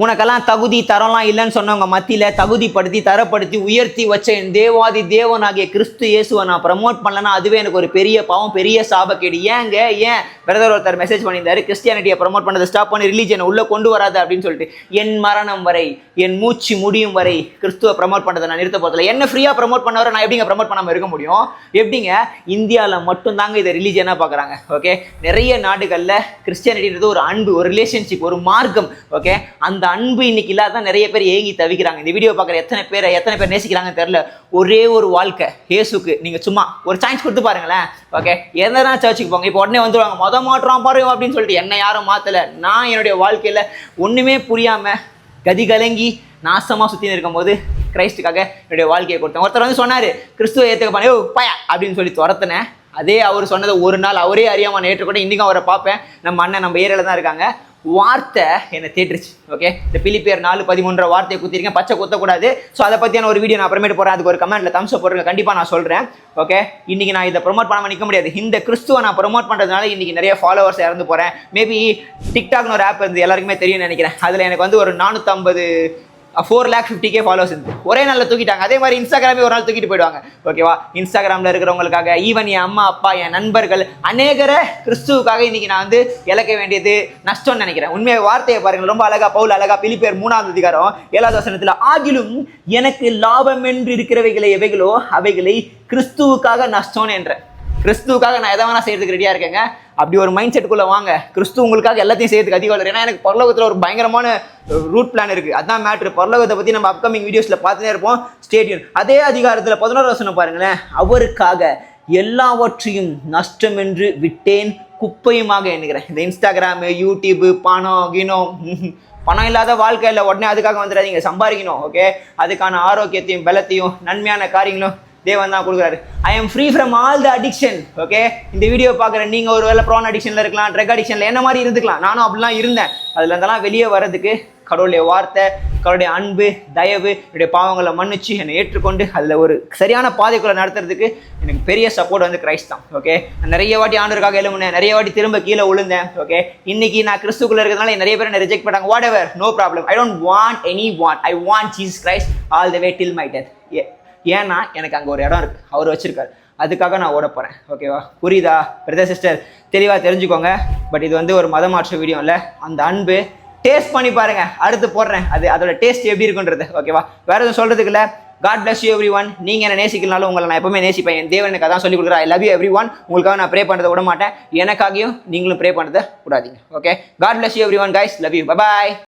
உனக்கெல்லாம் தகுதி தரலாம் இல்லைன்னு சொன்னவங்க மத்தியில தகுதிப்படுத்தி தரப்படுத்தி உயர்த்தி வச்ச என் தேவாதி தேவனாகிய கிறிஸ்து இயேசுவை நான் ப்ரமோட் பண்ணலன்னா அதுவே எனக்கு ஒரு பெரிய பாவம், பெரிய சாபக்கேடு. ஏன் பிரதர் ஒருத்தர் மெசேஜ் பண்ணியிருந்தாரு, கிறிஸ்டியானிட்டியை ப்ரமோட் பண்ணதை ஸ்டாப் பண்ணி ரிலீஜனை உள்ள கொண்டு வராது அப்படின்னு சொல்லிட்டு. என் மரணம் வரை, என் மூச்சு முடியும் வரை கிறிஸ்துவை ப்ரமோட் பண்ணதை நான் நிறுத்த போதில்லை. என்ன ஃப்ரீயாக ப்ரமோட் பண்ண வர நான் எப்படிங்க ப்ரமோட் பண்ணாமல் இருக்க முடியும்? எப்படிங்க? இந்தியாவில் மட்டும்தாங்க இதை ரிலீஜனாக பார்க்குறாங்க. ஓகே, நிறைய நாடுகளில் கிறிஸ்டியானிட்டின்றது ஒரு அன்பு, ஒரு ரிலேஷன்ஷிப், ஒரு மார்க்கம். ஓகே, அந்த அன்பு இன்னைக்கு இல்லாதான் நிறைய பேர் ஏங்கி தவிக்கிறாங்க. இந்த வீடியோ பார்க்குற எத்தனை பேர் நேசிக்கிறாங்கன்னு தெரியல. ஒரே ஒரு வாழ்க்கை இயேசுக்கு நீங்க சும்மா ஒரு சான்ஸ் கொடுத்து பாருங்களேன். ஓகே, எதனா சர்ச்சுக்கு போங்க. இப்போ உடனே வந்துருவாங்க, மாற்றான் பாரு அப்படின்னு சொல்லிட்டு. என்ன யாரும் மாத்தல. நான் என்னுடைய வாழ்க்கையில ஒண்ணுமே புரியாம கதி கலங்கி நாசமா சுத்தி இருக்கும் போது கிரைஸ்டுக்காக என்னுடைய வாழ்க்கையை கொடுத்தேன். ஒருத்தர் வந்து சொன்னாரு, கிறிஸ்துவ ஏத்துக்க பண்ண பயா அப்படின்னு சொல்லி துரத்துனேன். அதே அவர் சொன்னதை ஒரு நாள் அவரே அறியாம நான் ஏற்றுக்கொண்டு இன்னைக்கும் அவரை பார்ப்பேன். நம்ம அண்ணன் நம்ம ஏரியால தான் இருக்காங்க. வார்த்தை என்னை தேட்டுருச்சு. ஓகே, இந்த பிலிப்பியர் 4:13 வார்த்தையை குத்திருக்கேன், பச்சை குத்தக்கூடாது. ஸோ அதை பற்றியான ஒரு வீடியோ நான் அப்புறமேட்டு போகிறேன். அதுக்கு ஒரு கமெண்ட்ல தம்ஸ் அப் போடுங்க, கண்டிப்பாக நான் சொல்கிறேன். ஓகே, இன்னைக்கு நான் இதை ப்ரொமோட் பண்ணாமல் நிற்க முடியாது. இந்த கிறிஸ்துவை நான் ப்ரொமோட் பண்ணுறதுனால இன்னைக்கு நிறைய ஃபாலோவர்ஸ் இறந்து போகிறேன். மேபி டிக்டாக்னு ஒரு ஆப் இருந்து எல்லாருக்குமே தெரியும்னு நினைக்கிறேன். அதில் எனக்கு வந்து ஒரு 450K ஃபாலோவர்ஸ் இருந்து ஒரே நாளில் தூக்கிட்டாங்க. அதே மாதிரி இன்ஸ்டாகிராமே ஒரு நாள் தூக்கிட்டு போயிடுவாங்க. ஓகேவா, இன்ஸ்டாகிராமில் இருக்கிறவங்களுக்காக, ஈவன் என் அம்மா அப்பா, என் நண்பர்கள், அநேகரை கிறிஸ்துவுக்காக இன்னைக்கு நான் வந்து இழக்க வேண்டியது நஷ்டம்னு நினைக்கிறேன். உண்மையை வார்த்தையை பாருங்கள், ரொம்ப அழகா பவுல் அழகா பிலிப்பியர் 3:7 ஆகிலும் எனக்கு லாபம் என்று இருக்கிறவைகளை எவைகளோ அவைகளை கிறிஸ்துவுக்காக நஷ்டம்னு என்ற. கிறிஸ்துவுக்காக நான் எதை வேணா செய்யறதுக்கு ரெடியா இருக்கேங்க. அப்படி ஒரு மைண்ட் செட்டுக்குள்ள வாங்க. கிறிஸ்து உங்களுக்காக எல்லாத்தையும் செய்யறதுக்கு அதிகம். ஏன்னா எனக்கு பரலோகத்தில் ஒரு பயங்கரமான ரூட் பிளான் இருக்கு. அதான் மேட்ரு. பரலோகத்தை பத்தி நம்ம அப்கமிங் வீடியோஸ்ல பார்த்துட்டே இருப்போம். ஸ்டேடியம் அதே அதிகாரத்தில் 11 பாருங்களேன். அவருக்காக எல்லாவற்றையும் நஷ்டம் என்று விட்டேன், குப்பையுமாக எண்ணுகிறேன். இந்த இன்ஸ்டாகிராமு, யூடியூப், பணம் இல்லாத வாழ்க்கையில் உடனே அதுக்காக வந்துடாதீங்க. சம்பாதிக்கணும். ஓகே, அதுக்கான ஆரோக்கியத்தையும் பலத்தையும் நன்மையான காரியங்களும் தேவன் தான் கொடுக்குறாரு. I am free from all the addiction. Okay, இந்த வீடியோ பார்க்குற நீங்கள் ஒரு வேளை ப்ரான் அடிக்ஷனில் இருக்கலாம், ட்ரக் அடிக்ஷனில் என்ன மாதிரி இருந்துக்கலாம். நானும் அப்படிலாம் இருந்தேன். அதில் இருந்தெல்லாம் வெளியே வர்றதுக்கு கடவுளுடைய வார்த்தை, கடவுளுடைய அன்பு, தயவு, என்னுடைய பாவங்களை மன்னிச்சு என்னை ஏற்றுக்கொண்டு அதில் ஒரு சரியான பாதைக்குள்ளே நடத்துறதுக்கு எனக்கு பெரிய சப்போர்ட் வந்து கிரைஸ்ட் தான். ஓகே, நிறைய வாட்டி ஆண்டவருக்காக எழுமுனேன், நிறைய வாட்டி திரும்ப கீழே விழுந்தேன். ஓகே, இன்னைக்கு நான் கிறிஸ்துக்குள்ளே இருக்கிறதுனால நிறைய பேர் என்ன ரிஜெக்ட் பண்ணாங்க. Whatever, no problem. I don't want any want. I want Jesus Christ all the way till my death. ஏன்னா எனக்கு அங்கே ஒரு இடம் இருக்குது, அவர் வச்சிருக்காரு. அதுக்காக நான் ஓட போகிறேன். ஓகேவா, புரியுதா பிரதர் சிஸ்டர்? தெளிவாக தெரிஞ்சுக்கோங்க. பட் இது வந்து ஒரு மதமாற்ற வீடியோ இல்லை. அந்த அன்பு டேஸ்ட் பண்ணி பாருங்க. அடுத்து போடுறேன் அதோட டேஸ்ட் எப்படி இருக்குன்றது. ஓகேவா, வேற எதுவும் சொல்றதுக்கு இல்லை. God bless you everyone. நீங்கள் என்ன நேசிக்கலனாலும் உங்களை நான் எப்பவுமே நேசிப்பேன். என் தேவன் எனக்கு அதான் சொல்லி கொடுக்குறேன். I love you every one. உங்களுக்காக நான் ப்ரே பண்ணுறதை விட மாட்டேன். எனக்காகவும் நீங்களும் ப்ரே பண்ணுறதை விடாதீங்க. Okay, God bless you everyone guys. Love you. Bye bye.